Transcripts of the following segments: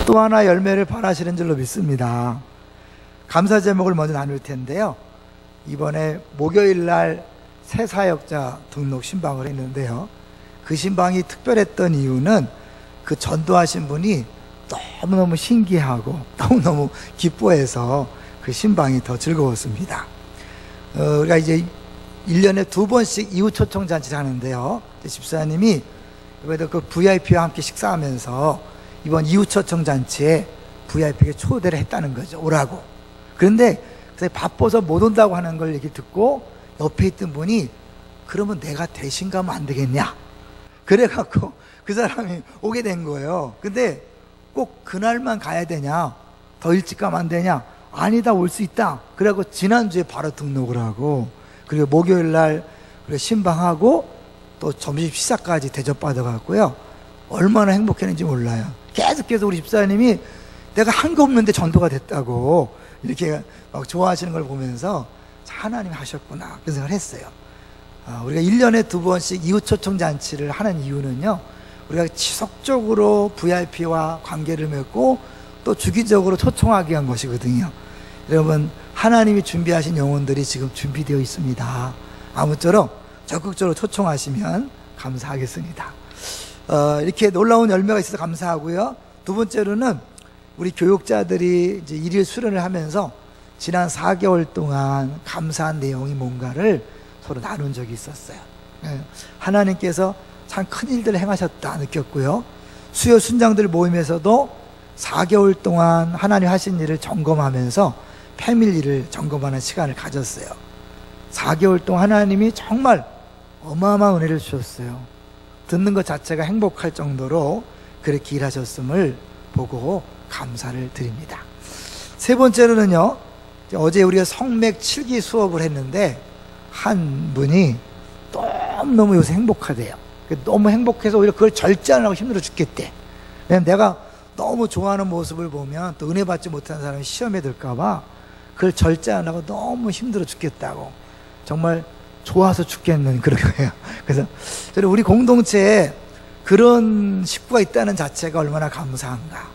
또 하나 열매를 발하시는 줄로 믿습니다. 감사 제목을 먼저 나눌 텐데요. 이번에 목요일날 새 사역자 등록 신방을 했는데요. 그 신방이 특별했던 이유는 그 전도하신 분이 너무너무 신기하고 너무너무 기뻐해서 그 신방이 더 즐거웠습니다. 우리가 이제 1년에 2번씩 이웃 초청 잔치를 하는데요. 집사님이 이번에도 그 VIP와 함께 식사하면서 이번 이웃 초청 잔치에 VIP에게 초대를 했다는 거죠. 오라고. 그런데 바빠서 못 온다고 하는 걸 얘기 듣고 옆에 있던 분이 그러면 내가 대신 가면 안 되겠냐? 그래갖고 그 사람이 오게 된 거예요. 근데 꼭 그날만 가야 되냐? 더 일찍 가면 안 되냐? 아니다, 올 수 있다. 그래갖고 지난주에 바로 등록을 하고, 그리고 목요일날 신방하고 또 점심 식사까지 대접받아갖고요. 얼마나 행복했는지 몰라요. 계속해서 우리 집사님이 내가 한 거 없는데 전도가 됐다고 이렇게 막 좋아하시는 걸 보면서 하나님이 하셨구나 그런 생각을 했어요. 우리가 1년에 2번씩 이웃 초청 잔치를 하는 이유는요, 우리가 지속적으로 VIP와 관계를 맺고 또 주기적으로 초청하기 위한 것이거든요. 여러분, 하나님이 준비하신 영혼들이 지금 준비되어 있습니다. 아무쪼록 적극적으로 초청하시면 감사하겠습니다. 이렇게 놀라운 열매가 있어서 감사하고요. 두 번째로는 우리 교육자들이 이제 일일 수련을 하면서 지난 4개월 동안 감사한 내용이 뭔가를 서로 나눈 적이 있었어요. 하나님께서 참 큰 일들을 행하셨다 느꼈고요. 수요 순장들 모임에서도 4개월 동안 하나님 하신 일을 점검하면서 패밀리를 점검하는 시간을 가졌어요. 4개월 동안 하나님이 정말 어마어마한 은혜를 주셨어요. 듣는 것 자체가 행복할 정도로 그렇게 일하셨음을 보고 감사를 드립니다. 세 번째로는요, 어제 우리가 성맥 7기 수업을 했는데 한 분이 너무너무 요새 행복하대요. 너무 행복해서 오히려 그걸 절제하려고 힘들어 죽겠대. 왜냐면 내가 너무 좋아하는 모습을 보면 또 은혜 받지 못하는 사람이 시험에 들까봐 그걸 절제하려고 너무 힘들어 죽겠다고. 정말 좋아서 죽겠는 그런 거예요. 그래서 저는 우리 공동체에 그런 식구가 있다는 자체가 얼마나 감사한가.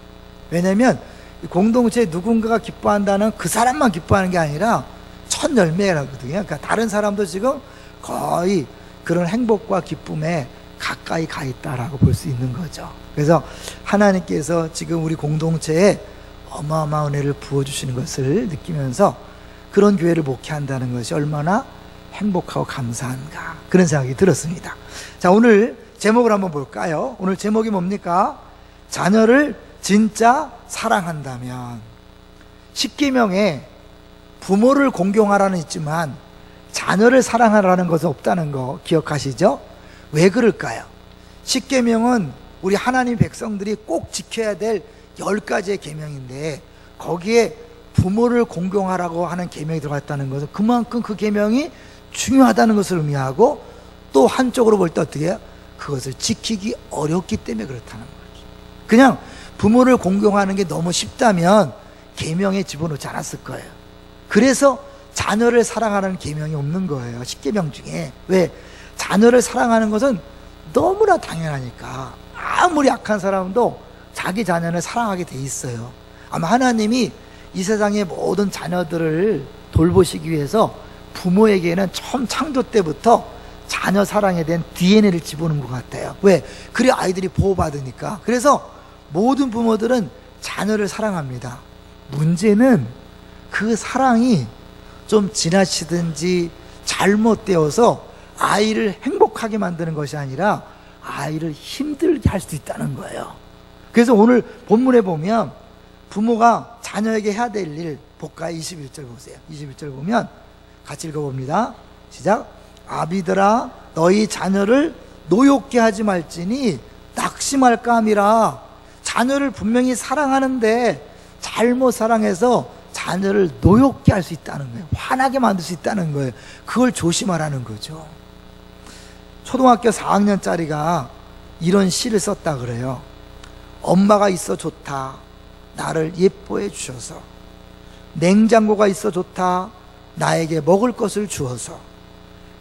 왜냐면 공동체에 누군가가 기뻐한다는 그 사람만 기뻐하는 게 아니라 첫 열매라거든요. 그러니까 다른 사람도 지금 거의 그런 행복과 기쁨에 가까이 가 있다라고 볼 수 있는 거죠. 그래서 하나님께서 지금 우리 공동체에 어마어마한 은혜를 부어주시는 것을 느끼면서 그런 교회를 목회한다는 것이 얼마나 행복하고 감사한가, 그런 생각이 들었습니다. 자, 오늘 제목을 한번 볼까요? 오늘 제목이 뭡니까? 자녀를 진짜 사랑한다면. 10계명에 부모를 공경하라는 있지만 자녀를 사랑하라는 것은 없다는 거 기억하시죠? 왜 그럴까요? 10계명은 우리 하나님 백성들이 꼭 지켜야 될 10가지의 계명인데 거기에 부모를 공경하라고 하는 계명이 들어갔다는 것은 그만큼 그 계명이 중요하다는 것을 의미하고, 또 한쪽으로 볼 때 어떻게 해요? 그것을 지키기 어렵기 때문에 그렇다는 거죠. 그냥 부모를 공경하는 게 너무 쉽다면 계명에 집어넣지 않았을 거예요. 그래서 자녀를 사랑하라는 계명이 없는 거예요, 10계명 중에. 왜? 자녀를 사랑하는 것은 너무나 당연하니까. 아무리 악한 사람도 자기 자녀를 사랑하게 돼 있어요. 아마 하나님이 이 세상의 모든 자녀들을 돌보시기 위해서 부모에게는 처음 창조 때부터 자녀 사랑에 대한 DNA를 집어넣은 것 같아요. 왜? 그래 아이들이 보호받으니까. 그래서 모든 부모들은 자녀를 사랑합니다. 문제는 그 사랑이 좀 지나치든지 잘못되어서 아이를 행복하게 만드는 것이 아니라 아이를 힘들게 할 수도 있다는 거예요. 그래서 오늘 본문에 보면 부모가 자녀에게 해야 될 일 볼까요? 21절 보세요. 21절 보면 같이 읽어봅니다. 시작. 아비들아 너희 자녀를 노엽게 하지 말지니 낙심할까 함이라. 자녀를 분명히 사랑하는데 잘못 사랑해서 자녀를 노엽게 할 수 있다는 거예요. 화나게 만들 수 있다는 거예요. 그걸 조심하라는 거죠. 초등학교 4학년짜리가 이런 시를 썼다 그래요. 엄마가 있어 좋다 나를 예뻐해 주셔서, 냉장고가 있어 좋다 나에게 먹을 것을 주어서,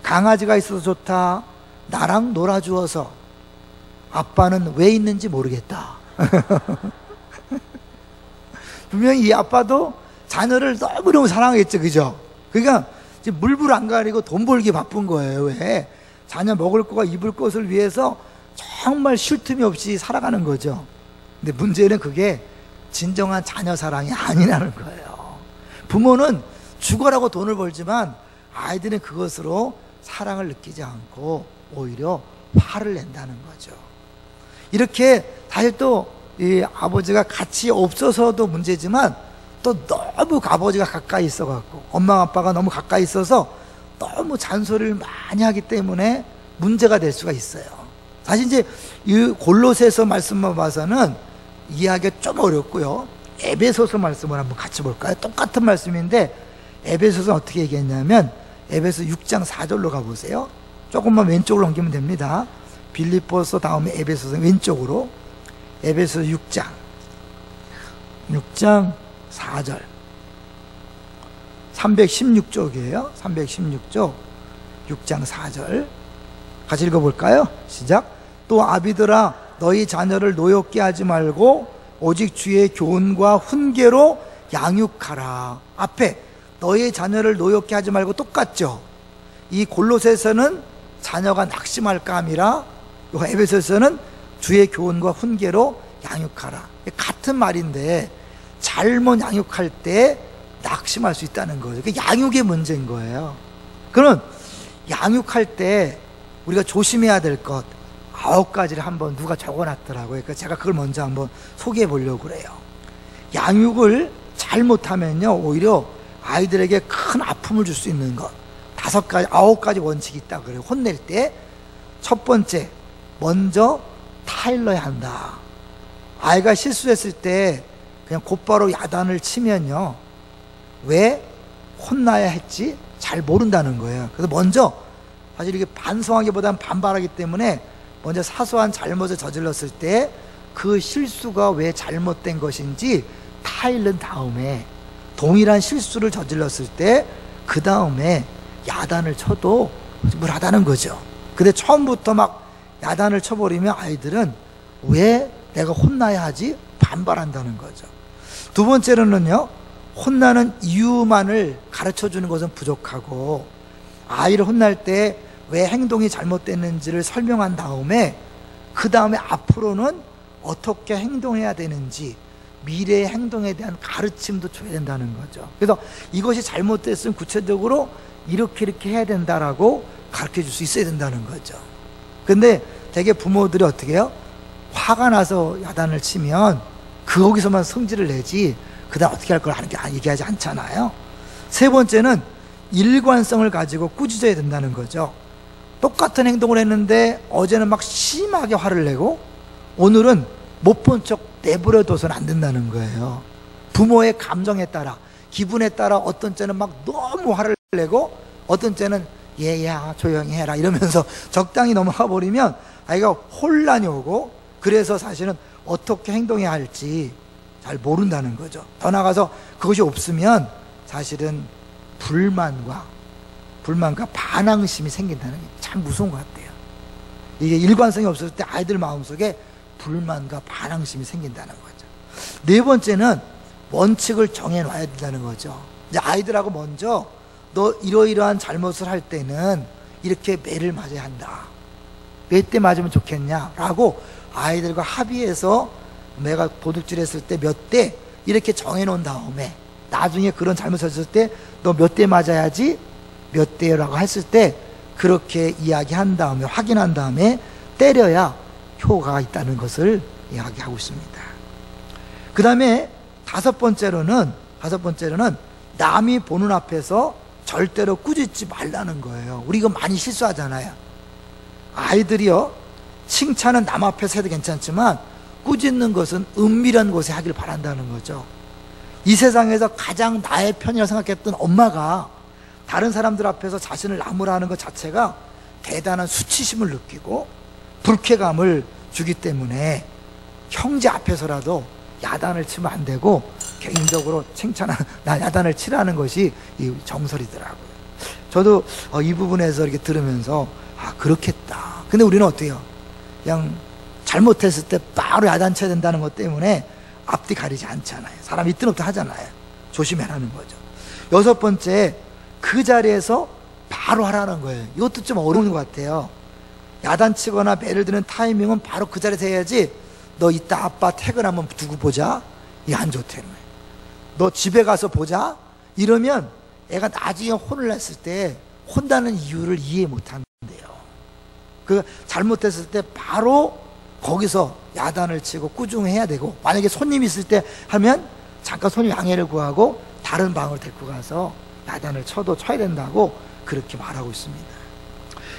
강아지가 있어서 좋다 나랑 놀아주어서, 아빠는 왜 있는지 모르겠다. 분명히 이 아빠도 자녀를 너무너무 사랑했죠. 그죠? 그러니까 지금 물불 안 가리고 돈 벌기 바쁜 거예요. 왜? 자녀 먹을 거와 입을 것을 위해서 정말 쉴 틈이 없이 살아가는 거죠. 근데 문제는 그게 진정한 자녀 사랑이 아니라는 거예요. 부모는 죽어라고 돈을 벌지만 아이들은 그것으로 사랑을 느끼지 않고 오히려 화를 낸다는 거죠. 이렇게 사실 또 이 아버지가 같이 없어서도 문제지만 또 너무 아버지가 가까이 있어갖고 엄마 아빠가 너무 가까이 있어서 너무 잔소리를 많이 하기 때문에 문제가 될 수가 있어요. 사실 이제 이 골로새서 말씀만 봐서는 이해하기가 좀 어렵고요. 에베소서 말씀을 한번 같이 볼까요? 똑같은 말씀인데 에베소서는 어떻게 얘기했냐면 에베소 6장 4절로 가보세요. 조금만 왼쪽으로 넘기면 됩니다. 빌립보서 다음에 에베소서 왼쪽으로. 에베소 6장 4절 316쪽이에요 316쪽 6장 4절 같이 읽어볼까요? 시작. 또 아비들아 너희 자녀를 노엽게 하지 말고 오직 주의 교훈과 훈계로 양육하라. 앞에 너희 자녀를 노엽게 하지 말고 똑같죠. 이 골로새서는 자녀가 낙심할까 함이라, 에베소서는 주의 교훈과 훈계로 양육하라. 같은 말인데 잘못 양육할 때 낙심할 수 있다는 거죠. 그게 양육의 문제인 거예요. 그럼 양육할 때 우리가 조심해야 될 것 9가지를 한번 누가 적어놨더라고요. 그러니까 제가 그걸 먼저 한번 소개해 보려고 그래요. 양육을 잘못하면요 오히려 아이들에게 큰 아픔을 줄 수 있는 것 5가지, 9가지 원칙이 있다고 그래요. 혼낼 때 첫 번째, 먼저 타일러야 한다. 아이가 실수했을 때 그냥 곧바로 야단을 치면요 왜 혼나야 했지? 잘 모른다는 거예요. 그래서 먼저 사실 이게 반성하기보다는 반발하기 때문에 먼저 사소한 잘못을 저질렀을 때 그 실수가 왜 잘못된 것인지 타일른 다음에 동일한 실수를 저질렀을 때 그 다음에 야단을 쳐도 무라다는 거죠. 근데 처음부터 막 야단을 쳐버리면 아이들은 왜 내가 혼나야 하지? 반발한다는 거죠. 두 번째로는요 혼나는 이유만을 가르쳐주는 것은 부족하고 아이를 혼날 때 왜 행동이 잘못됐는지를 설명한 다음에 그 다음에 앞으로는 어떻게 행동해야 되는지 미래의 행동에 대한 가르침도 줘야 된다는 거죠. 그래서 이것이 잘못됐으면 구체적으로 이렇게 해야 된다라고 가르쳐 줄 수 있어야 된다는 거죠. 근데 되게 부모들이 어떻게 해요? 화가 나서 야단을 치면 거기서만 성질을 내지 그 다음 어떻게 할 걸 얘기하지 않잖아요. 세 번째는 일관성을 가지고 꾸짖어야 된다는 거죠. 똑같은 행동을 했는데 어제는 막 심하게 화를 내고 오늘은 못 본 척 내버려둬서는 안 된다는 거예요. 부모의 감정에 따라 기분에 따라 어떤 때는 막 너무 화를 내고 어떤 때는 얘야 조용히 해라 이러면서 적당히 넘어가 버리면 아이가 혼란이 오고 그래서 사실은 어떻게 행동해야 할지 잘 모른다는 거죠. 더 나아가서 그것이 없으면 사실은 불만과 반항심이 생긴다는 게 참 무서운 것 같아요. 이게 일관성이 없을 때 아이들 마음속에 불만과 반항심이 생긴다는 거죠. 네 번째는 원칙을 정해놔야 된다는 거죠. 이제 아이들하고 먼저 너 이러이러한 잘못을 할 때는 이렇게 매를 맞아야 한다. 몇 대 맞으면 좋겠냐 라고 아이들과 합의해서 내가 도둑질했을 때 몇 대 이렇게 정해놓은 다음에 나중에 그런 잘못을 했을 때 너 몇 대 맞아야지 몇 대라고 했을 때 그렇게 이야기한 다음에 확인한 다음에 때려야 효과가 있다는 것을 이야기하고 있습니다. 그 다음에 다섯 번째로는 남이 보는 앞에서 절대로 꾸짖지 말라는 거예요. 우리 이거 많이 실수하잖아요. 아이들이요 칭찬은 남 앞에서 해도 괜찮지만 꾸짖는 것은 은밀한 곳에 하길 바란다는 거죠. 이 세상에서 가장 나의 편이라고 생각했던 엄마가 다른 사람들 앞에서 자신을 나무라는 것 자체가 대단한 수치심을 느끼고 불쾌감을 주기 때문에 형제 앞에서라도 야단을 치면 안 되고 개인적으로 야단을 치라는 것이 이 정설이더라고요. 저도 이 부분에서 이렇게 들으면서 그렇겠다. 근데 우리는 어때요? 그냥 잘못했을 때 바로 야단 쳐야 된다는 것 때문에 앞뒤 가리지 않잖아요. 사람이 있든 없든 하잖아요. 조심해라는 거죠. 여섯 번째, 그 자리에서 바로 하라는 거예요. 이것도 좀 어려운 것 같아요. 야단치거나 매를 드는 타이밍은 바로 그 자리에서 해야지, 너 이따 아빠 퇴근하면 두고 보자, 이게 안 좋다는 거예요. 너 집에 가서 보자 이러면 애가 나중에 혼을 냈을 때 혼나는 이유를 이해 못한대요. 그 잘못했을 때 바로 거기서 야단을 치고 꾸중해야 되고, 만약에 손님이 있을 때 하면 잠깐 손님 양해를 구하고 다른 방으로 데리고 가서 야단을 쳐야 된다고 그렇게 말하고 있습니다.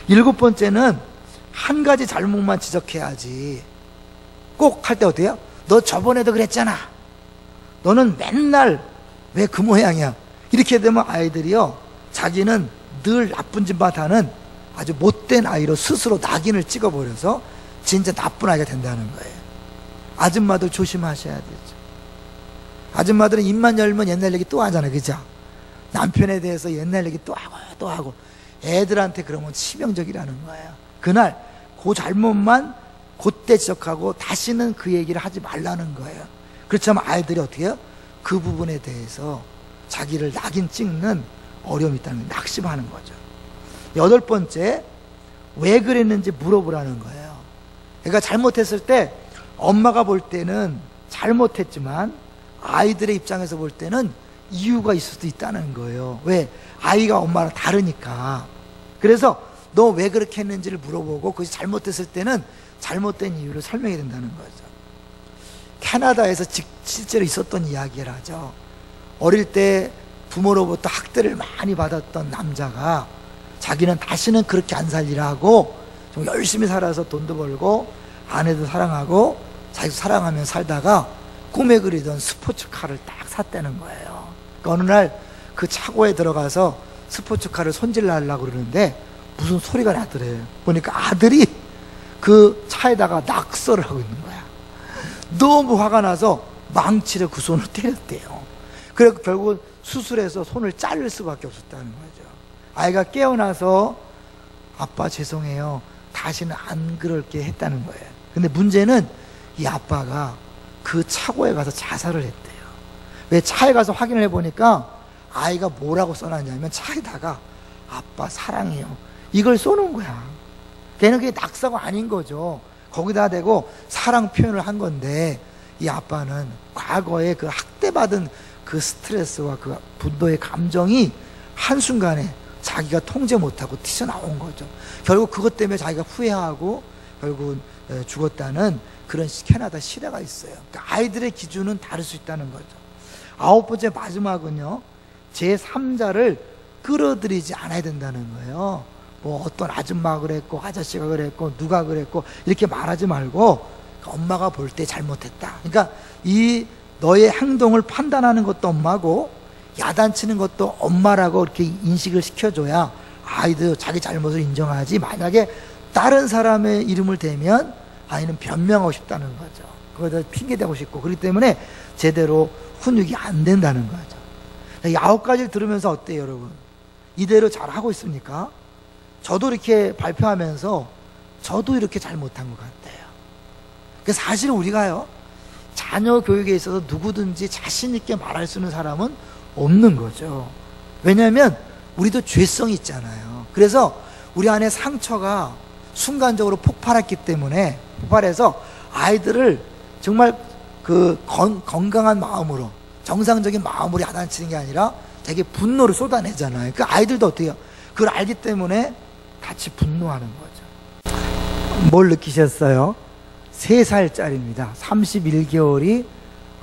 일곱 번째는 한 가지 잘못만 지적해야지. 꼭 할 때 어때요? 너 저번에도 그랬잖아. 너는 맨날 왜 그 모양이야? 이렇게 되면 아이들이요, 자기는 늘 나쁜 짓만 하는 아주 못된 아이로 스스로 낙인을 찍어버려서 진짜 나쁜 아이가 된다는 거예요. 아줌마들 조심하셔야 되죠. 아줌마들은 입만 열면 옛날 얘기 또 하잖아요. 그죠? 남편에 대해서 옛날 얘기 또 하고 또 하고. 애들한테 그러면 치명적이라는 거예요. 그날 그 잘못만 그때 지적하고 다시는 그 얘기를 하지 말라는 거예요. 그렇지만 아이들이 어떻게 해요? 그 부분에 대해서 자기를 낙인 찍는 어려움이 있다는 거예요. 낙심하는 거죠. 여덟 번째, 왜 그랬는지 물어보라는 거예요. 그러니까 잘못했을 때 엄마가 볼 때는 잘못했지만 아이들의 입장에서 볼 때는 이유가 있을 수도 있다는 거예요. 왜? 아이가 엄마랑 다르니까. 그래서 너 왜 그렇게 했는지를 물어보고 그것이 잘못했을 때는 잘못된 이유를 설명해야 된다는 거죠. 캐나다에서 실제로 있었던 이야기를 하죠. 어릴 때 부모로부터 학대를 많이 받았던 남자가 자기는 다시는 그렇게 안 살리라 하고 좀 열심히 살아서 돈도 벌고 아내도 사랑하고 자기도 사랑하며 살다가 꿈에 그리던 스포츠카를 딱 샀다는 거예요. 그러니까 어느 날 그 차고에 들어가서 스포츠카를 손질러 하려고 그러는데 무슨 소리가 나더래요. 보니까 아들이 그 차에다가 낙서를 하고 있는 거야. 너무 화가 나서 망치로 그 손을 때렸대요. 그래서 결국 수술해서 손을 자를 수밖에 없었다는 거죠. 아이가 깨어나서 아빠 죄송해요, 다시는 안 그럴게 했다는 거예요. 근데 문제는 이 아빠가 그 차고에 가서 자살을 했대요. 왜? 차에 가서 확인을 해보니까 아이가 뭐라고 써놨냐면 차에다가 아빠 사랑해요 이걸 써놓은 거야. 걔는 그게 낙서가 아닌 거죠. 거기다 대고 사랑 표현을 한 건데, 이 아빠는 과거에 그 학대받은 그 스트레스와 그 분노의 감정이 한순간에 자기가 통제 못하고 튀어나온 거죠. 결국 그것 때문에 자기가 후회하고 결국은 죽었다는 그런 캐나다 실화가 있어요. 그러니까 아이들의 기준은 다를 수 있다는 거죠. 아홉 번째, 마지막은요, 제3자를 끌어들이지 않아야 된다는 거예요. 뭐 어떤 아줌마가 그랬고 아저씨가 그랬고 누가 그랬고 이렇게 말하지 말고 엄마가 볼 때 잘못했다. 그러니까 이 너의 행동을 판단하는 것도 엄마고 야단치는 것도 엄마라고 이렇게 인식을 시켜줘야 아이도 자기 잘못을 인정하지, 만약에 다른 사람의 이름을 대면 아이는 변명하고 싶다는 거죠. 그거다 핑계대고 싶고, 그렇기 때문에 제대로 훈육이 안 된다는 거죠. 이 9가지를 들으면서 어때요, 여러분? 이대로 잘하고 있습니까? 저도 이렇게 발표하면서 저도 이렇게 잘 못한 것 같아요. 그래서 사실은 우리가요, 자녀 교육에 있어서 누구든지 자신 있게 말할 수 있는 사람은 없는 거죠. 왜냐하면 우리도 죄성이 있잖아요. 그래서 우리 안에 상처가 순간적으로 폭발했기 때문에, 폭발해서 아이들을 정말 그 건강한 마음으로, 정상적인 마음으로 야단치는 게 아니라 되게 분노를 쏟아내잖아요. 그 아이들도 어떻게 해요? 그걸 알기 때문에 같이 분노하는 거죠. 뭘 느끼셨어요? 3살짜리입니다. 31개월이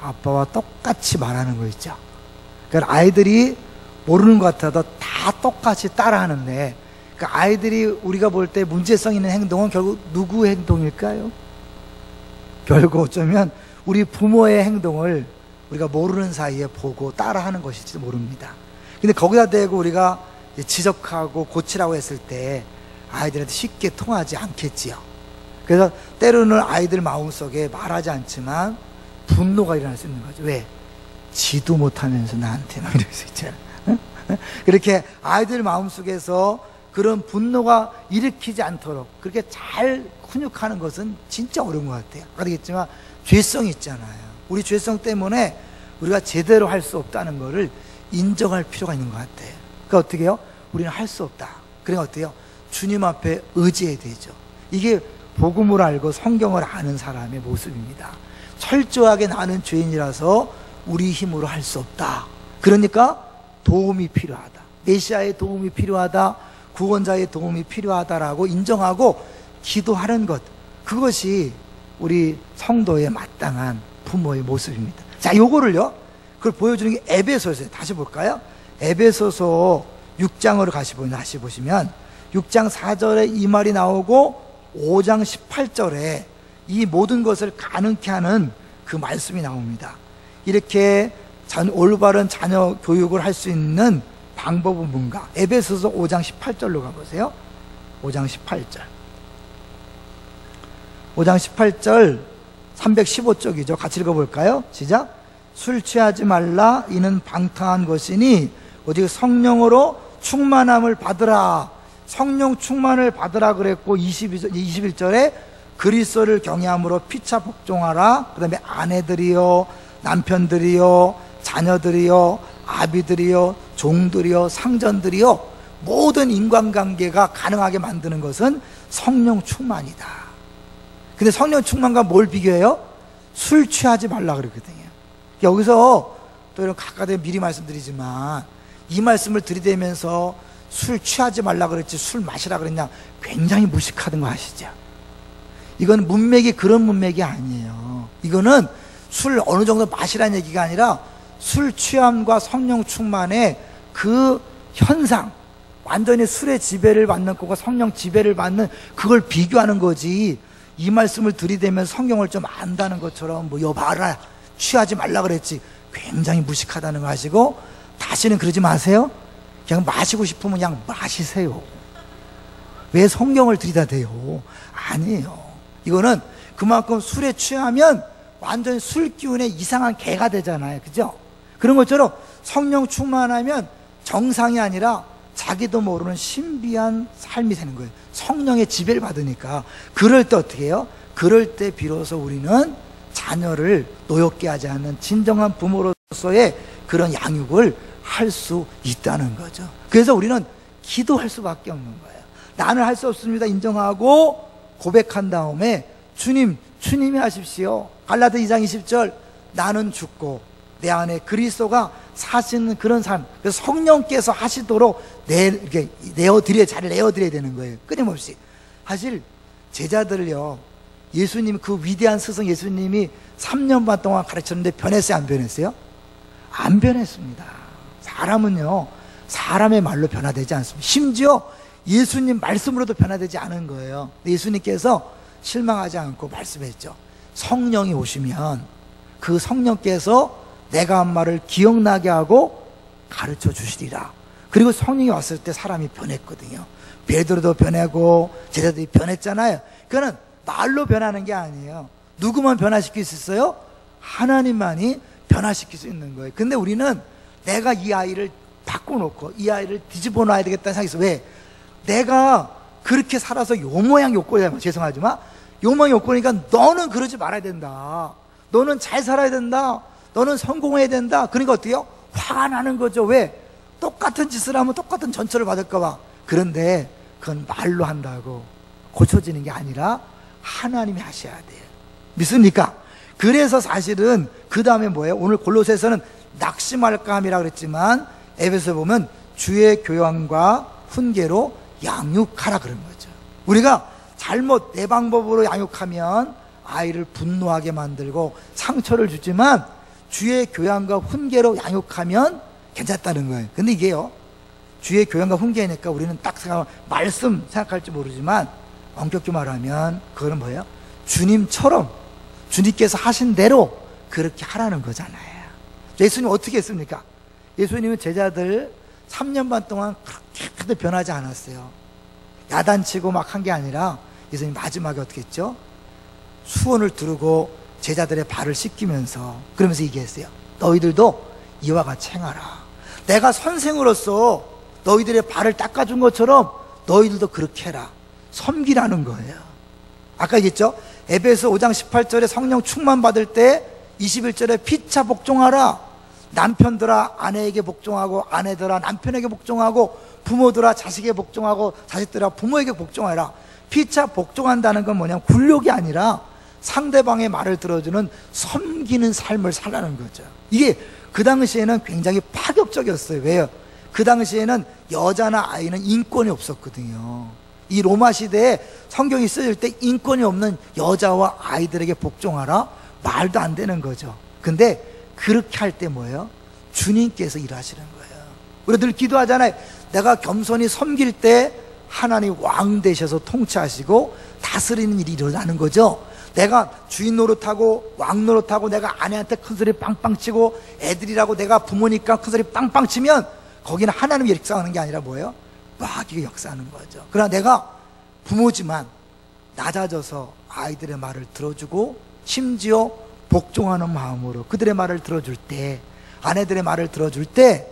아빠와 똑같이 말하는 거 있죠. 그러니까 아이들이 모르는 것 같아도 다 똑같이 따라하는데, 그러니까 아이들이 우리가 볼 때 문제성 있는 행동은 결국 누구의 행동일까요? 결국 어쩌면 우리 부모의 행동을 우리가 모르는 사이에 보고 따라하는 것일지도 모릅니다. 근데 거기다 대고 우리가 지적하고 고치라고 했을 때 아이들한테 쉽게 통하지 않겠지요. 그래서 때로는 아이들 마음속에 말하지 않지만 분노가 일어날 수 있는 거죠. 왜? 지도 못하면서 나한테 막 이럴 수 있잖아. 그렇게 아이들 마음속에서 그런 분노가 일으키지 않도록 그렇게 잘 훈육하는 것은 진짜 어려운 것 같아요. 아까 얘기했지만 죄성이 있잖아요. 우리 죄성 때문에 우리가 제대로 할 수 없다는 것을 인정할 필요가 있는 것 같아요. 그러니까 어떻게 해요? 우리는 할 수 없다. 그러니까 어때요? 주님 앞에 의지해야 되죠. 이게 복음을 알고 성경을 아는 사람의 모습입니다. 철저하게 나는 죄인이라서 우리 힘으로 할 수 없다. 그러니까 도움이 필요하다. 메시아의 도움이 필요하다. 구원자의 도움이 필요하다라고 인정하고 기도하는 것, 그것이 우리 성도의 마땅한 부모의 모습입니다. 자, 요거를요, 그걸 보여주는 게 에베소서예요. 다시 볼까요? 에베소서 6장으로 다시 보시면 6장 4절에 이 말이 나오고 5장 18절에 이 모든 것을 가능케 하는 그 말씀이 나옵니다. 이렇게 올바른 자녀 교육을 할 수 있는 방법은 뭔가? 에베소서 5장 18절로 가보세요. 5장 18절. 5장 18절 315쪽이죠. 같이 읽어볼까요? 시작. 술 취하지 말라. 이는 방탕한 것이니 오직 성령으로 충만함을 받으라. 성령 충만을 받으라 그랬고 21절에 그리스도를 경외함으로 피차 복종하라. 그 다음에 아내들이요, 남편들이요, 자녀들이요, 아비들이요, 종들이요, 상전들이요, 모든 인간관계가 가능하게 만드는 것은 성령 충만이다. 근데 성령 충만과 뭘 비교해요? 술 취하지 말라 그랬거든요. 여기서 또 이런 각각의 미리 말씀드리지만 이 말씀을 들이대면서 술 취하지 말라 그랬지 술 마시라 그랬냐, 굉장히 무식하던 거 아시죠? 이건 문맥이 그런 문맥이 아니에요. 이거는 술 어느 정도 마시라는 얘기가 아니라 술 취함과 성령 충만의 그 현상, 완전히 술의 지배를 받는 것과 성령 지배를 받는 그걸 비교하는 거지. 이 말씀을 들이대면서 성경을 좀 안다는 것처럼 뭐 여봐라, 취하지 말라 그랬지, 굉장히 무식하다는 거 아시고 다시는 그러지 마세요. 그냥 마시고 싶으면 그냥 마시세요. 왜 성경을 들이대요? 아니에요. 이거는 그만큼 술에 취하면 완전히 술 기운에 이상한 개가 되잖아요. 그죠? 그런 것처럼 성령 충만하면 정상이 아니라 자기도 모르는 신비한 삶이 되는 거예요. 성령의 지배를 받으니까. 그럴 때 어떻게 해요? 그럴 때 비로소 우리는 자녀를 노엽게 하지 않는 진정한 부모로서의 그런 양육을 할 수 있다는 거죠. 그래서 우리는 기도할 수밖에 없는 거예요. 나는 할 수 없습니다 인정하고 고백한 다음에 주님이 하십시오. 갈라디아 2장 20절, 나는 죽고 내 안에 그리스도가 사시는 그런 삶, 그래서 성령께서 하시도록 자리를 내어드려야 되는 거예요. 끊임없이. 사실 제자들을요, 예수님, 그 위대한 스승 예수님이 3년 반 동안 가르쳤는데 변했어요? 안 변했어요? 안 변했습니다. 사람은요, 사람의 말로 변화되지 않습니다. 심지어 예수님 말씀으로도 변화되지 않은 거예요. 예수님께서 실망하지 않고 말씀했죠. 성령이 오시면 그 성령께서 내가 한 말을 기억나게 하고 가르쳐 주시리라. 그리고 성령이 왔을 때 사람이 변했거든요. 베드로도 변하고 제자들이 변했잖아요. 그거는 말로 변하는 게 아니에요. 누구만 변화시킬 수 있어요? 하나님만이 변화시킬 수 있는 거예요. 근데 우리는 내가 이 아이를 바꿔놓고 이 아이를 뒤집어 놔야 되겠다는 생각이 있어. 왜? 내가 그렇게 살아서 요 모양 요 꼴이야. 죄송하지만 요 모양 요 꼴이니까 너는 그러지 말아야 된다. 너는 잘 살아야 된다. 너는 성공해야 된다. 그러니까 어때요? 화가 나는 거죠. 왜? 똑같은 짓을 하면 똑같은 전처를 받을까 봐. 그런데 그건 말로 한다고 고쳐지는 게 아니라 하나님이 하셔야 돼요. 믿습니까? 그래서 사실은 그 다음에 뭐예요? 오늘 골로새서는 낙심할까 함이라 그랬지만 에베소에 보면 주의 교양과 훈계로 양육하라 그런 거죠. 우리가 잘못 내 방법으로 양육하면 아이를 분노하게 만들고 상처를 주지만 주의 교양과 훈계로 양육하면 괜찮다는 거예요. 근데 이게요, 주의 교양과 훈계니까 우리는 딱 생각하면 말씀 생각할지 모르지만 엄격히 말하면 그거는 뭐예요? 주님처럼 주님께서 하신 대로 그렇게 하라는 거잖아요. 예수님 어떻게 했습니까? 예수님은 제자들 3년 반 동안 그렇게 변하지 않았어요. 야단치고 막 한 게 아니라 예수님 마지막에 어떻게 했죠? 수원을 두르고 제자들의 발을 씻기면서 그러면서 얘기했어요. 너희들도 이와 같이 행하라. 내가 선생으로서 너희들의 발을 닦아준 것처럼 너희들도 그렇게 해라. 섬기라는 거예요. 아까 얘기했죠? 에베소 5장 18절에 성령 충만 받을 때 21절에 피차 복종하라. 남편들아 아내에게 복종하고, 아내들아 남편에게 복종하고, 부모들아 자식에게 복종하고, 자식들아 부모에게 복종하라. 피차 복종한다는 건 뭐냐면 굴욕이 아니라 상대방의 말을 들어주는 섬기는 삶을 살라는 거죠. 이게 그 당시에는 굉장히 파격적이었어요. 왜요? 그 당시에는 여자나 아이는 인권이 없었거든요. 이 로마 시대에 성경이 쓰일 때 인권이 없는 여자와 아이들에게 복종하라? 말도 안 되는 거죠. 근데 그렇게 할 때 뭐예요? 주님께서 일하시는 거예요. 우리 늘 기도하잖아요. 내가 겸손히 섬길 때 하나님 왕 되셔서 통치하시고 다스리는 일이 일어나는 거죠. 내가 주인 노릇하고 왕 노릇하고 내가 아내한테 큰소리 빵빵 치고 애들이라고 내가 부모니까 큰소리 빵빵 치면 거기는 하나님이 역사하는 게 아니라 뭐예요? 마귀가 역사하는 거죠. 그러나 내가 부모지만 낮아져서 아이들의 말을 들어주고 심지어 복종하는 마음으로 그들의 말을 들어줄 때, 아내들의 말을 들어줄 때,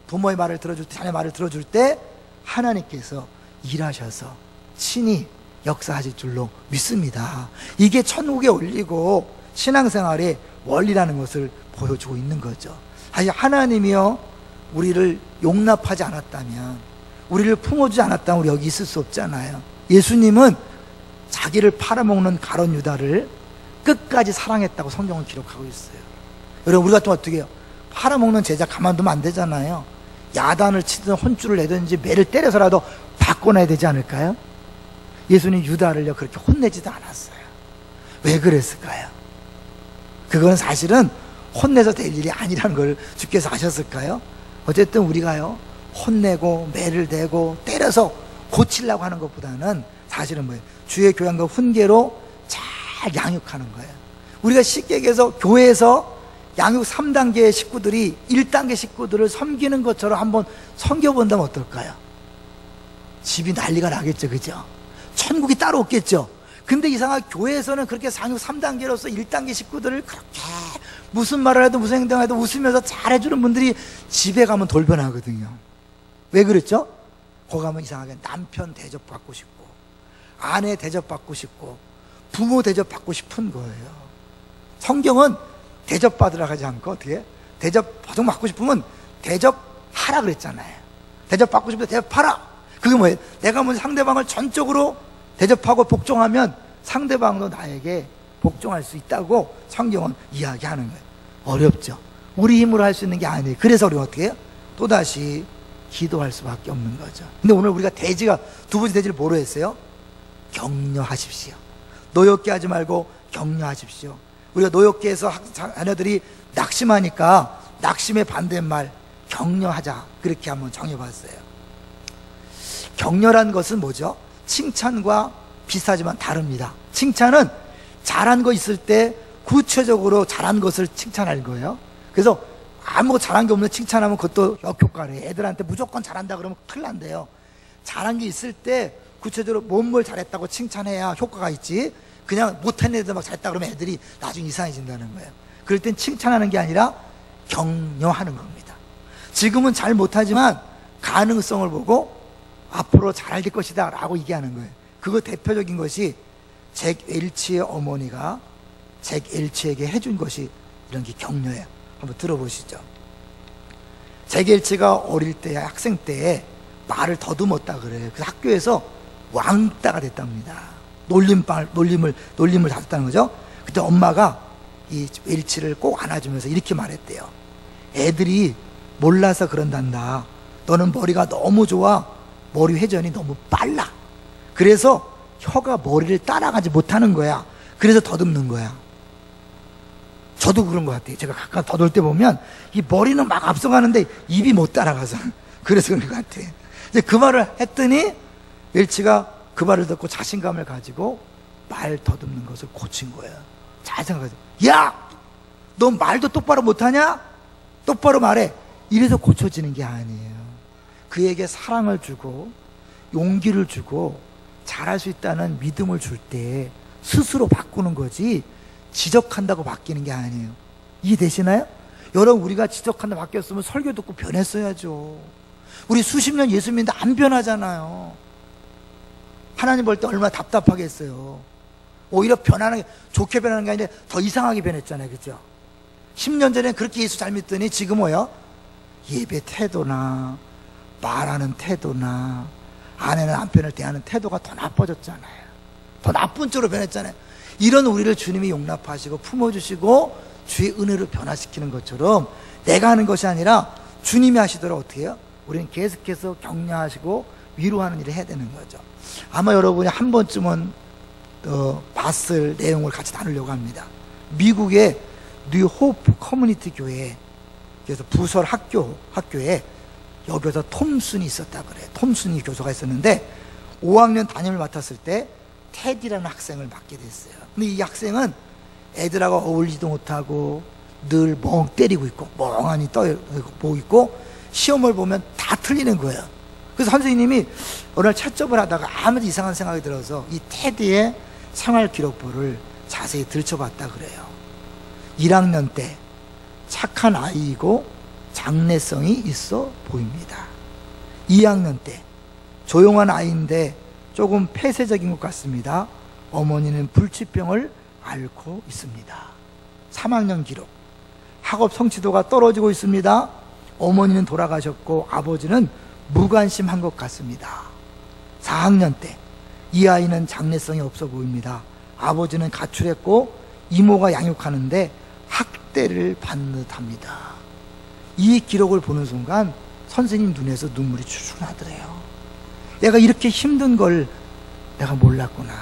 부모의 말을 들어줄 때, 자녀 말을 들어줄 때 하나님께서 일하셔서 친히 역사하실 줄로 믿습니다. 이게 천국에 올리고 신앙생활의 원리라는 것을 보여주고 있는 거죠. 사실 하나님이요, 우리를 용납하지 않았다면, 우리를 품어주지 않았다면 우리 여기 있을 수 없잖아요. 예수님은 자기를 팔아먹는 가룟 유다를 끝까지 사랑했다고 성경은 기록하고 있어요. 여러분, 우리 같으면 어떻게 해요? 팔아먹는 제자 가만두면 안 되잖아요. 야단을 치든 혼쭐을 내든지 매를 때려서라도 바꿔놔야 되지 않을까요? 예수님 유다를요 그렇게 혼내지도 않았어요. 왜 그랬을까요? 그건 사실은 혼내서 될 일이 아니라는 걸 주께서 아셨을까요? 어쨌든 우리가요 혼내고 매를 대고 때려서 고치려고 하는 것보다는 사실은 뭐예요? 주의 교양과 훈계로 잘 양육하는 거예요. 우리가 쉽게 얘기해서 교회에서 양육 3단계의 식구들이 1단계 식구들을 섬기는 것처럼 한번 섬겨본다면 어떨까요? 집이 난리가 나겠죠, 그죠? 천국이 따로 없겠죠. 근데 이상하게 교회에서는 그렇게 상육 3단계로서 1단계 식구들을 그렇게 무슨 말을 해도 무슨 행동을 해도 웃으면서 잘해주는 분들이 집에 가면 돌변하거든요. 왜 그랬죠? 거기 가면 이상하게 남편 대접받고 싶고 아내 대접받고 싶고 부모 대접받고 싶은 거예요. 성경은 대접받으라 하지 않고 어떻게? 대접받고 싶으면 대접하라 그랬잖아요. 대접받고 싶으면 대접하라. 그게 뭐예요? 내가 먼저 상대방을 전적으로 대접하고 복종하면 상대방도 나에게 복종할 수 있다고 성경은 이야기하는 거예요. 어렵죠. 우리 힘으로 할 수 있는 게 아니에요. 그래서 우리가 어떻게 해요? 또다시 기도할 수밖에 없는 거죠. 근데 오늘 우리가 대지가 두 번째 대지를 뭐로 했어요? 격려하십시오. 노엽게 하지 말고 격려하십시오. 우리가 노엽게 해서 자녀들이 낙심하니까 낙심의 반대말 격려하자 그렇게 한번 정해봤어요. 격려란 것은 뭐죠? 칭찬과 비슷하지만 다릅니다. 칭찬은 잘한 거 있을 때 구체적으로 잘한 것을 칭찬할 거예요. 그래서 아무 잘한 게 없는 칭찬하면 그것도 역효과래. 애들한테 무조건 잘한다 그러면 큰일 난대요. 잘한 게 있을 때 구체적으로 뭘 잘했다고 칭찬해야 효과가 있지. 그냥 못한 애들 막 잘했다 그러면 애들이 나중에 이상해진다는 거예요. 그럴 땐 칭찬하는 게 아니라 격려하는 겁니다. 지금은 잘 못하지만 가능성을 보고 앞으로 잘할 것이다 라고 얘기하는 거예요. 그거 대표적인 것이 잭 웰치의 어머니가 잭 웰치에게 해준 것이 이런 게 격려예요. 한번 들어보시죠. 잭 웰치가 어릴 때 학생 때에 말을 더듬었다 그래요. 그래서 학교에서 왕따가 됐답니다. 놀림을 받았다는 거죠. 그때 엄마가 이 웰치를 꼭 안아주면서 이렇게 말했대요. 애들이 몰라서 그런단다. 너는 머리가 너무 좋아. 머리 회전이 너무 빨라. 그래서 혀가 머리를 따라가지 못하는 거야. 그래서 더듬는 거야. 저도 그런 것 같아요. 제가 가끔 더듬을 때 보면 이 머리는 막 앞서가는데 입이 못 따라가서 그래서 그런 것 같아요. 이제 그 말을 했더니 웰치가 그 말을 듣고 자신감을 가지고 말 더듬는 것을 고친 거예요. 잘 생각하세요. 야! 너 말도 똑바로 못하냐? 똑바로 말해. 이래서 고쳐지는 게 아니에요. 그에게 사랑을 주고 용기를 주고 잘할 수 있다는 믿음을 줄 때 스스로 바꾸는 거지 지적한다고 바뀌는 게 아니에요. 이해되시나요? 여러분, 우리가 지적한다고 바뀌었으면 설교 듣고 변했어야죠. 우리 수십 년 예수 믿는데 안 변하잖아요. 하나님 볼 때 얼마나 답답하겠어요. 오히려 변하는 게 좋게 변하는 게 아니라 더 이상하게 변했잖아요. 그죠? 10년 전에 그렇게 예수 잘 믿더니 지금 뭐요? 예배 태도나 말하는 태도나 아내는 남편을 대하는 태도가 더 나빠졌잖아요. 더 나쁜 쪽으로 변했잖아요. 이런 우리를 주님이 용납하시고 품어주시고 주의 은혜로 변화시키는 것처럼 내가 하는 것이 아니라 주님이 하시도록 어떻게 해요? 우리는 계속해서 격려하시고 위로하는 일을 해야 되는 거죠. 아마 여러분이 한 번쯤은 봤을 내용을 같이 나누려고 합니다. 미국의 뉴 호프 커뮤니티 교회, 그래서 부설 학교에 여기서 톰슨이 있었다 그래요. 톰슨이 교수가 있었는데 5학년 담임을 맡았을 때 테디라는 학생을 맡게 됐어요. 근데 이 학생은 애들하고 어울리지도 못하고 늘 멍 때리고 있고 멍하니 보고 있고 시험을 보면 다 틀리는 거예요. 그래서 선생님이 어느 날 채점을 하다가 아무도 이상한 생각이 들어서 이 테디의 생활 기록부를 자세히 들춰봤다 그래요. 1학년 때 착한 아이이고 장래성이 있어 보입니다. 2학년 때 조용한 아이인데 조금 폐쇄적인 것 같습니다. 어머니는 불치병을 앓고 있습니다. 3학년 기록 학업 성취도가 떨어지고 있습니다. 어머니는 돌아가셨고 아버지는 무관심한 것 같습니다. 4학년 때 이 아이는 장래성이 없어 보입니다. 아버지는 가출했고 이모가 양육하는데 학대를 받는 듯합니다. 이 기록을 보는 순간 선생님 눈에서 눈물이 출출 나더래요. 내가 이렇게 힘든 걸 내가 몰랐구나.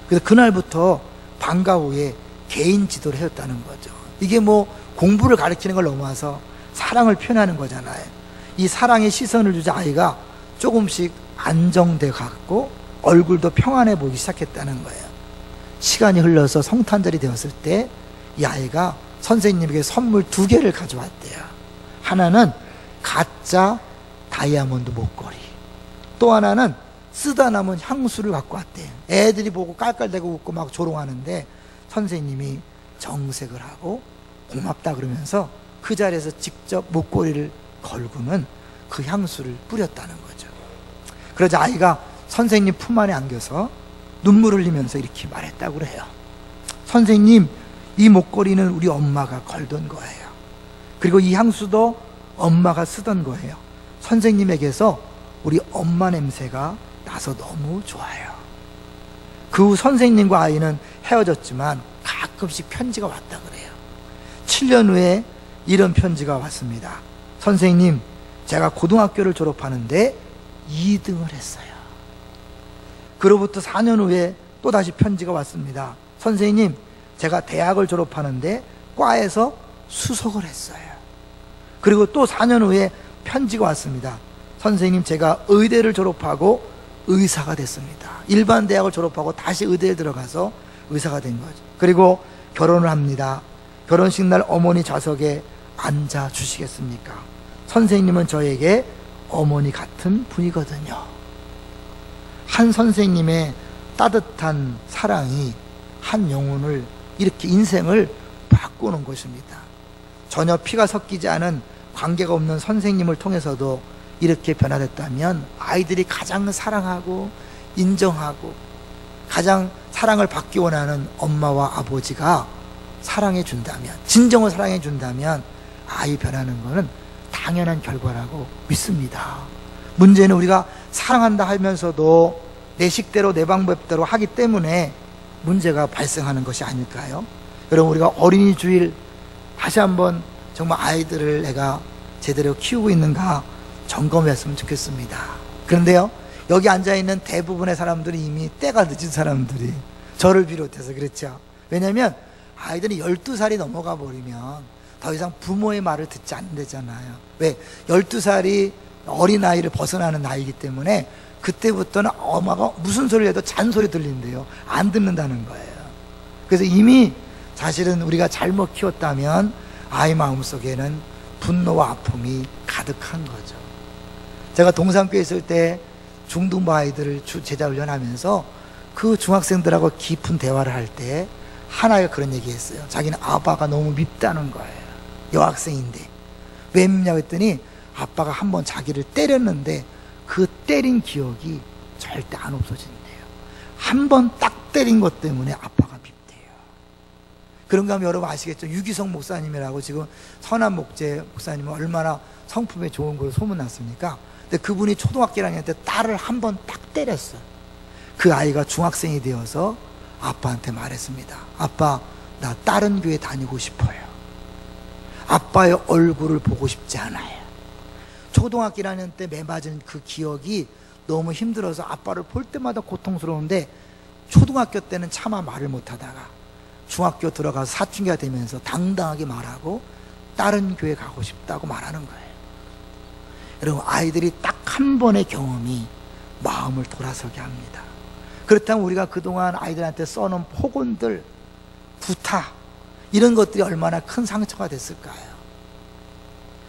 그래서 그날부터 방과 후에 개인 지도를 해줬다는 거죠. 이게 뭐 공부를 가르치는 걸 넘어서 사랑을 표현하는 거잖아요. 이 사랑의 시선을 주자 아이가 조금씩 안정돼 갔고 얼굴도 평안해 보이기 시작했다는 거예요. 시간이 흘러서 성탄절이 되었을 때 이 아이가 선생님에게 선물 2개를 가져왔대요. 하나는 가짜 다이아몬드 목걸이, 또 하나는 쓰다 남은 향수를 갖고 왔대요. 애들이 보고 깔깔대고 웃고 막 조롱하는데 선생님이 정색을 하고 고맙다 그러면서 그 자리에서 직접 목걸이를 걸고는 그 향수를 뿌렸다는 거죠. 그러자 아이가 선생님 품 안에 안겨서 눈물을 흘리면서 이렇게 말했다고 그래요. 선생님, 이 목걸이는 우리 엄마가 걸던 거예요. 그리고 이 향수도 엄마가 쓰던 거예요. 선생님에게서 우리 엄마 냄새가 나서 너무 좋아요. 그 후 선생님과 아이는 헤어졌지만 가끔씩 편지가 왔다 그래요. 7년 후에 이런 편지가 왔습니다. 선생님, 제가 고등학교를 졸업하는데 2등을 했어요. 그로부터 4년 후에 또다시 편지가 왔습니다. 선생님, 제가 대학을 졸업하는데 과에서 수석을 했어요. 그리고 또 4년 후에 편지가 왔습니다. 선생님, 제가 의대를 졸업하고 의사가 됐습니다. 일반 대학을 졸업하고 다시 의대에 들어가서 의사가 된 거죠. 그리고 결혼을 합니다. 결혼식 날 어머니 좌석에 앉아 주시겠습니까? 선생님은 저에게 어머니 같은 분이거든요. 한 선생님의 따뜻한 사랑이 한 영혼을 이렇게 인생을 바꾸는 것입니다. 전혀 피가 섞이지 않은 관계가 없는 선생님을 통해서도 이렇게 변화됐다면 아이들이 가장 사랑하고 인정하고 가장 사랑을 받기 원하는 엄마와 아버지가 사랑해 준다면, 진정을 사랑해 준다면 아이 변하는 것은 당연한 결과라고 믿습니다. 문제는 우리가 사랑한다 하면서도 내 식대로 내 방법대로 하기 때문에 문제가 발생하는 것이 아닐까요? 여러분, 우리가 어린이 주일 다시 한번 정말 아이들을 내가 제대로 키우고 있는가 점검했으면 좋겠습니다. 그런데요, 여기 앉아있는 대부분의 사람들이 이미 때가 늦은 사람들이, 저를 비롯해서 그렇죠. 왜냐하면 아이들이 12살이 넘어가 버리면 더 이상 부모의 말을 듣지 않는다잖아요. 왜? 12살이 어린아이를 벗어나는 나이이기 때문에 그때부터는 엄마가 무슨 소리를 해도 잔소리 들린대요. 안 듣는다는 거예요. 그래서 이미 사실은 우리가 잘못 키웠다면 아이 마음속에는 분노와 아픔이 가득한 거죠. 제가 동산교에 있을 때 중등부 아이들을 제자훈련하면서 그 중학생들하고 깊은 대화를 할 때 하나가 그런 얘기했어요. 자기는 아빠가 너무 밉다는 거예요. 여학생인데. 왜 밉냐고 했더니 아빠가 한번 자기를 때렸는데 그 때린 기억이 절대 안 없어진대요. 한 번 딱 때린 것 때문에 아빠가 밉대요. 그런가 하면 여러분 아시겠죠? 유기성 목사님이라고 지금 선한 목재 목사님은 얼마나 성품에 좋은 걸로 소문났습니까? 근데 그분이 초등학교 1학년 때 딸을 한 번 딱 때렸어. 그 아이가 중학생이 되어서 아빠한테 말했습니다. 아빠, 나 다른 교회 다니고 싶어요. 아빠의 얼굴을 보고 싶지 않아요. 초등학교 1학년 때 매맞은 그 기억이 너무 힘들어서 아빠를 볼 때마다 고통스러운데 초등학교 때는 차마 말을 못하다가 중학교 들어가서 사춘기가 되면서 당당하게 말하고 다른 교회 가고 싶다고 말하는 거예요. 여러분, 아이들이 딱 한 번의 경험이 마음을 돌아서게 합니다. 그렇다면 우리가 그동안 아이들한테 써놓은 폭언들, 구타, 이런 것들이 얼마나 큰 상처가 됐을까요?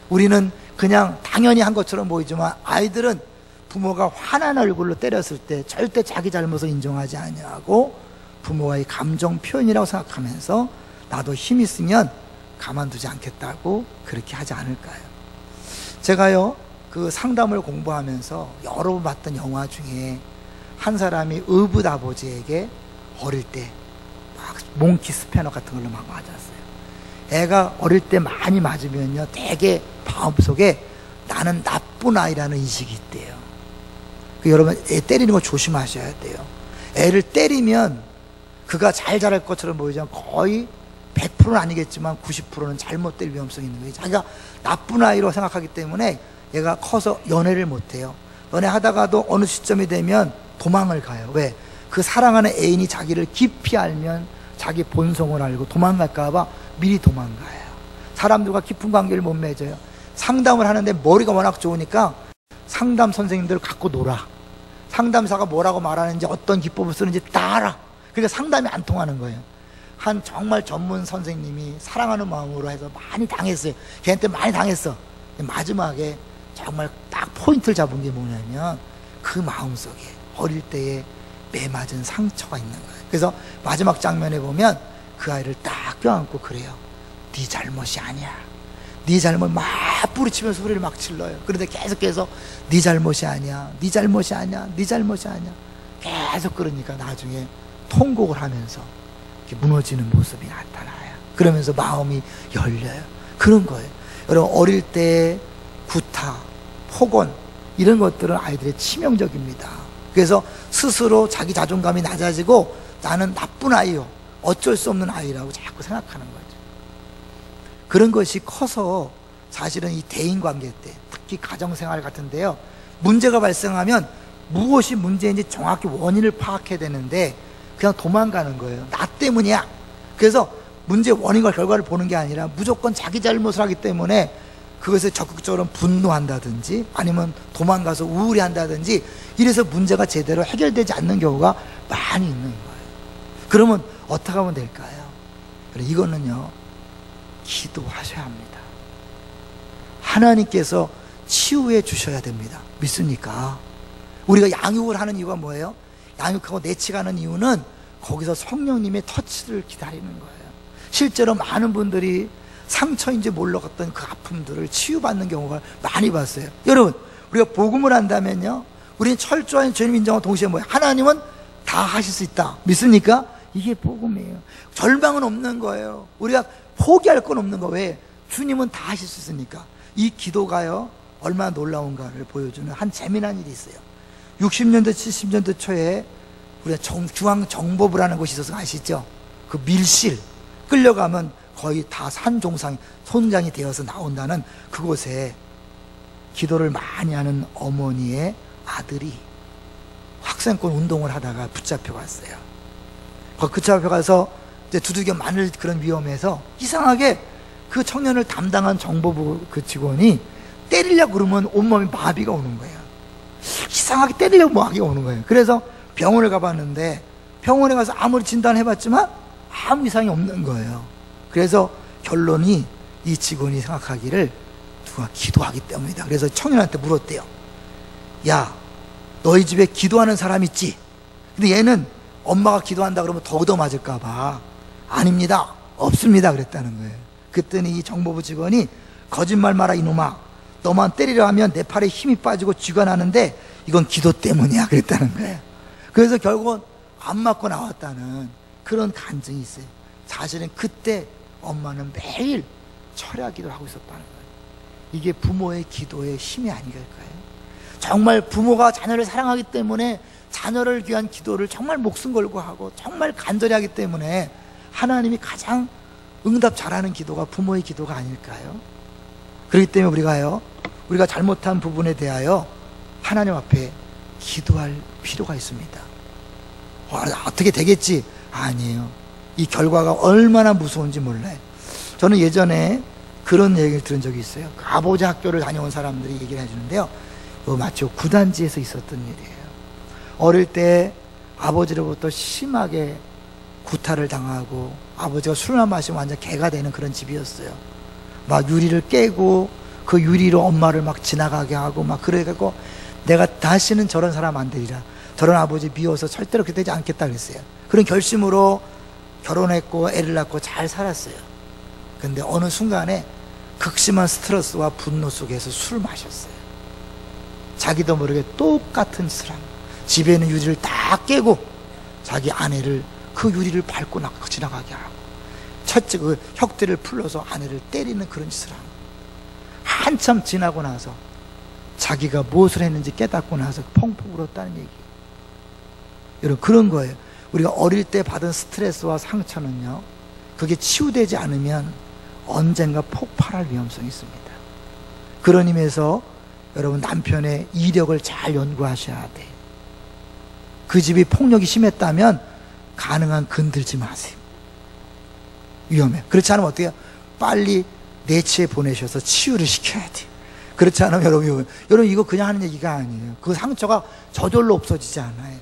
우리는 그냥 당연히 한 것처럼 보이지만 아이들은 부모가 화난 얼굴로 때렸을 때 절대 자기 잘못을 인정하지 아니하고 부모와의 감정 표현이라고 생각하면서 나도 힘 있으면 가만두지 않겠다고 그렇게 하지 않을까요? 제가요, 그 상담을 공부하면서 여러 번 봤던 영화 중에 한 사람이 의붓 아버지에게 어릴 때 막 몽키 스패너 같은 걸로 막 맞았어요. 애가 어릴 때 많이 맞으면요, 되게 마음속에 나는 나쁜 아이라는 인식이 있대요. 여러분, 애 때리는 거 조심하셔야 돼요. 애를 때리면 그가 잘 자랄 것처럼 보이지만 거의 100%는 아니겠지만 90%는 잘못 될 위험성이 있는 거예요. 자기가 나쁜 아이로 생각하기 때문에 얘가 커서 연애를 못해요. 연애하다가도 어느 시점이 되면 도망을 가요. 왜? 그 사랑하는 애인이 자기를 깊이 알면 자기 본성을 알고 도망갈까 봐 미리 도망가요. 사람들과 깊은 관계를 못 맺어요. 상담을 하는데 머리가 워낙 좋으니까 상담 선생님들을 갖고 놀아. 상담사가 뭐라고 말하는지 어떤 기법을 쓰는지 다 알아. 그러니까 상담이 안 통하는 거예요. 한 정말 전문 선생님이 사랑하는 마음으로 해서 많이 당했어요. 걔한테 많이 당했어. 마지막에 정말 딱 포인트를 잡은 게 뭐냐면 그 마음속에 어릴 때에 매맞은 상처가 있는 거예요. 그래서 마지막 장면에 보면 그 아이를 딱 껴안고 그래요. 네 잘못이 아니야. 네 잘못 막 뿌리치면서 소리를 막 질러요. 그런데 계속해서 네 잘못이 아니야. 네 잘못이 아니야. 네 잘못이 아니야. 계속 그러니까 나중에 통곡을 하면서 이렇게 무너지는 모습이 나타나요. 그러면서 마음이 열려요. 그런 거예요. 여러분, 어릴 때 구타, 폭언, 이런 것들은 아이들의 치명적입니다. 그래서 스스로 자기 자존감이 낮아지고 나는 나쁜 아이요, 어쩔 수 없는 아이라고 자꾸 생각하는 거죠. 그런 것이 커서 사실은 이 대인관계 때, 특히 가정생활 같은데요, 문제가 발생하면 무엇이 문제인지 정확히 원인을 파악해야 되는데 그냥 도망가는 거예요. 나 때문이야. 그래서 문제 원인과 결과를 보는 게 아니라 무조건 자기 잘못을 하기 때문에 그것에 적극적으로 분노한다든지 아니면 도망가서 우울해한다든지 이래서 문제가 제대로 해결되지 않는 경우가 많이 있는 거예요. 그러면 어떻게 하면 될까요? 이거는요, 기도하셔야 합니다. 하나님께서 치유해 주셔야 됩니다. 믿습니까? 우리가 양육을 하는 이유가 뭐예요? 양육하고 내치가는 이유는 거기서 성령님의 터치를 기다리는 거예요. 실제로 많은 분들이 상처인지 몰랐던 그 아픔들을 치유받는 경우가 많이 봤어요. 여러분, 우리가 복음을 한다면요, 우리는 철저한 주님 인정과 동시에 뭐예요? 하나님은 다 하실 수 있다. 믿습니까? 이게 복음이에요. 절망은 없는 거예요. 우리가 포기할 건 없는 거예요. 왜? 주님은 다 하실 수 있으니까. 이 기도가요, 얼마나 놀라운가를 보여주는 한 재미난 일이 있어요. 60년대 70년대 초에 우리가 중앙정보부라는 곳이 있어서 아시죠? 그 밀실 끌려가면 거의 다 산종상 손장이 되어서 나온다는 그곳에 기도를 많이 하는 어머니의 아들이 학생권 운동을 하다가 붙잡혀 갔어요. 붙잡혀 가서 이제 두들겨 맞을 그런 위험에서 이상하게 그 청년을 담당한 정보부 그 직원이 때리려고 그러면 온몸이 마비가 오는 거예요. 이상하게 때리려고 마비가 오는 거예요. 그래서 병원을 가봤는데 병원에 가서 아무리 진단해봤지만 아무 이상이 없는 거예요. 그래서 결론이 이 직원이 생각하기를 누가 기도하기 때문이다. 그래서 청년한테 물었대요. 야, 너희 집에 기도하는 사람 있지? 근데 얘는 엄마가 기도한다 그러면 더 얻어맞을까 봐 아닙니다, 없습니다 그랬다는 거예요. 그랬더니 이 정보부 직원이 거짓말 마라 이놈아, 너만 때리려 하면 내 팔에 힘이 빠지고 쥐가 나는데 이건 기도 때문이야 그랬다는 거예요. 그래서 결국은 안 맞고 나왔다는 그런 간증이 있어요. 사실은 그때 엄마는 매일 철야 기도를 하고 있었다는 거예요. 이게 부모의 기도의 힘이 아닐까요? 정말 부모가 자녀를 사랑하기 때문에 자녀를 위한 기도를 정말 목숨 걸고 하고 정말 간절히 하기 때문에 하나님이 가장 응답 잘하는 기도가 부모의 기도가 아닐까요? 그렇기 때문에 우리가 잘못한 부분에 대하여 하나님 앞에 기도할 필요가 있습니다. 어떻게 되겠지? 아니에요. 이 결과가 얼마나 무서운지 몰라요. 저는 예전에 그런 얘기를 들은 적이 있어요. 그 아버지 학교를 다녀온 사람들이 얘기를 해주는데요. 마치 구단지에서 있었던 일이에요. 어릴 때 아버지로부터 심하게 구타를 당하고 아버지가 술만 마시면 완전 개가 되는 그런 집이었어요. 막 유리를 깨고 그 유리로 엄마를 막 지나가게 하고 막 그래갖고 내가 다시는 저런 사람 안 되리라, 저런 아버지 미워서 절대로 그렇게 되지 않겠다 그랬어요. 그런 결심으로 결혼했고 애를 낳고 잘 살았어요. 근데 어느 순간에 극심한 스트레스와 분노 속에서 술을 마셨어요. 자기도 모르게 똑같은 사람, 집에 있는 유리를 다 깨고 자기 아내를 그 유리를 밟고 지나가게 하고 첫째 그 혁대를 풀러서 아내를 때리는 그런 짓을 하고, 한참 지나고 나서 자기가 무엇을 했는지 깨닫고 나서 펑펑 울었다는 얘기예요. 여러분, 그런 거예요. 우리가 어릴 때 받은 스트레스와 상처는요, 그게 치유되지 않으면 언젠가 폭발할 위험성이 있습니다. 그런 의미에서 여러분, 남편의 이력을 잘 연구하셔야 돼. 그 집이 폭력이 심했다면 가능한 건들지 마세요. 위험해요. 그렇지 않으면 어떻게 해요? 빨리 내치에 보내셔서 치유를 시켜야 돼요. 그렇지 않으면 여러분 이거 그냥 하는 얘기가 아니에요. 그 상처가 저절로 없어지지 않아요.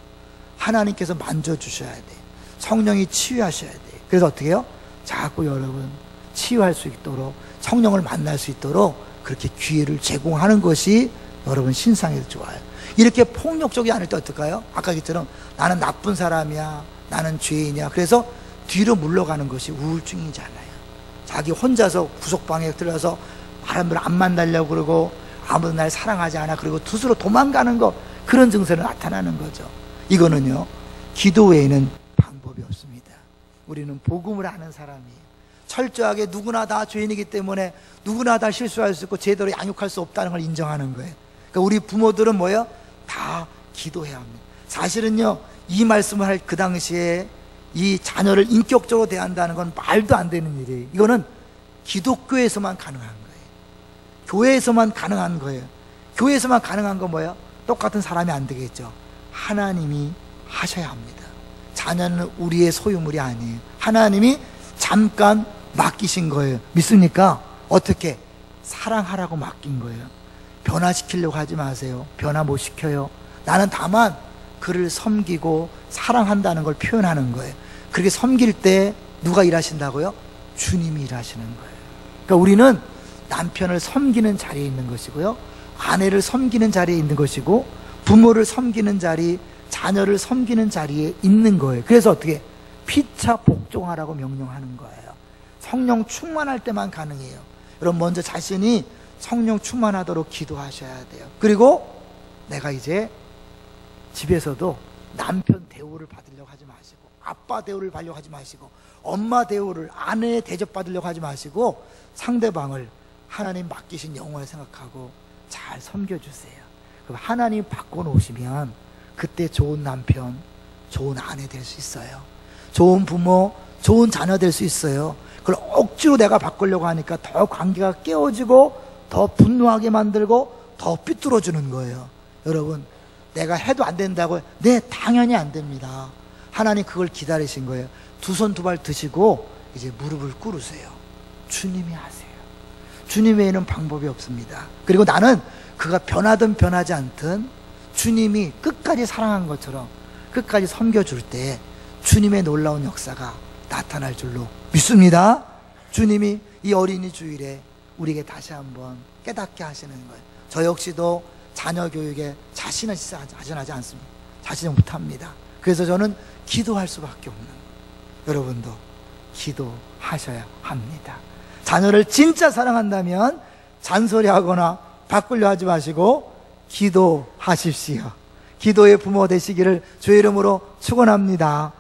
하나님께서 만져주셔야 돼요. 성령이 치유하셔야 돼요. 그래서 어떻게 해요? 자꾸 여러분 치유할 수 있도록, 성령을 만날 수 있도록 그렇게 기회를 제공하는 것이 여러분 신상에도 좋아요. 이렇게 폭력적이 아닐 때 어떨까요? 아까 얘기처럼 나는 나쁜 사람이야, 나는 죄인이야, 그래서 뒤로 물러가는 것이 우울증이잖아요. 자기 혼자서 구석방에 들어서 사람들 안 만나려고 그러고 아무도 날 사랑하지 않아, 그리고 스스로 도망가는 거, 그런 증세는 나타나는 거죠. 이거는요, 기도 외에는 방법이 없습니다. 우리는 복음을 아는 사람이에요. 철저하게 누구나 다 죄인이기 때문에 누구나 다 실수할 수 있고 제대로 양육할 수 없다는 걸 인정하는 거예요. 그러니까 우리 부모들은 뭐예요? 다 기도해야 합니다. 사실은요, 이 말씀을 할 그 당시에 이 자녀를 인격적으로 대한다는 건 말도 안 되는 일이에요. 이거는 기독교에서만 가능한 거예요. 교회에서만 가능한 거예요. 교회에서만 가능한 건 뭐예요? 똑같은 사람이 안 되겠죠. 하나님이 하셔야 합니다. 자녀는 우리의 소유물이 아니에요. 하나님이 잠깐 맡기신 거예요. 믿습니까? 어떻게? 사랑하라고 맡긴 거예요. 변화시키려고 하지 마세요. 변화 못 시켜요. 나는 다만 그를 섬기고 사랑한다는 걸 표현하는 거예요. 그렇게 섬길 때 누가 일하신다고요? 주님이 일하시는 거예요. 그러니까 우리는 남편을 섬기는 자리에 있는 것이고요, 아내를 섬기는 자리에 있는 것이고, 부모를 섬기는 자리, 자녀를 섬기는 자리에 있는 거예요. 그래서 어떻게? 피차 복종하라고 명령하는 거예요. 성령 충만할 때만 가능해요. 여러분, 먼저 자신이 성령 충만하도록 기도하셔야 돼요. 그리고 내가 이제 집에서도 남편 대우를 받으려고 하지 마시고, 아빠 대우를 받으려고 하지 마시고, 엄마 대우를, 아내의 대접 받으려고 하지 마시고, 상대방을 하나님 맡기신 영혼을 생각하고 잘 섬겨주세요. 그럼 하나님 바꿔놓으시면 그때 좋은 남편, 좋은 아내 될 수 있어요. 좋은 부모, 좋은 자녀 될 수 있어요. 그걸 억지로 내가 바꾸려고 하니까 더 관계가 깨어지고 더 분노하게 만들고 더 삐뚤어지는 거예요. 여러분, 내가 해도 안 된다고요? 네, 당연히 안 됩니다. 하나님 그걸 기다리신 거예요. 두 손 두 발 드시고 이제 무릎을 꿇으세요. 주님이 하세요. 주님 외에는 방법이 없습니다. 그리고 나는 그가 변하든 변하지 않든 주님이 끝까지 사랑한 것처럼 끝까지 섬겨줄 때 주님의 놀라운 역사가 나타날 줄로 믿습니다. 주님이 이 어린이 주일에 우리에게 다시 한번 깨닫게 하시는 거예요. 저 역시도 자녀 교육에 자신은 진짜 자신하지 않습니다. 자신은 못합니다. 그래서 저는 기도할 수밖에 없는 거예요. 여러분도 기도하셔야 합니다. 자녀를 진짜 사랑한다면 잔소리하거나 바꾸려 하지 마시고 기도하십시오. 기도의 부모 되시기를 주의 이름으로 축원합니다.